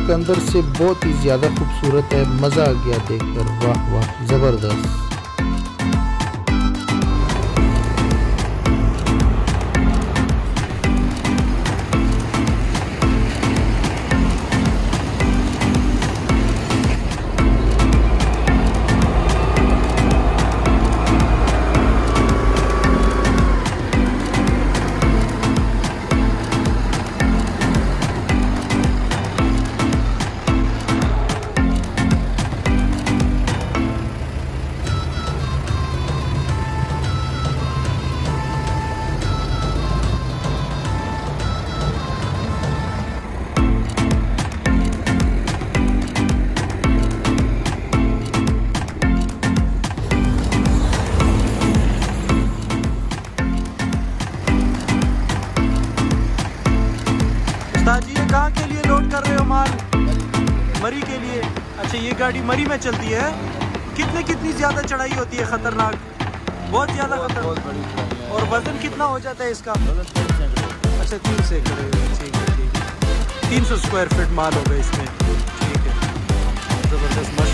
Truck अंदर से बहुत ही ज़्यादा खूबसूरत है, मज़ा आ गया देखकर, वाह वाह ज़बरदस्त। उस्ताद जी ये कहाँ के लिए लोड कर रहे हो माल? मरी के लिए। अच्छा ये गाड़ी मरी में चलती है। कितनी ज़्यादा चढ़ाई होती है? खतरनाक, बहुत ज़्यादा खतरनाक। और वजन कितना हो जाता है इसका? अच्छा 3 सैकड़े। ठीक है 300 स्क्वायर फीट माल होगा इसमें। ठीक है ज़बरदस्त।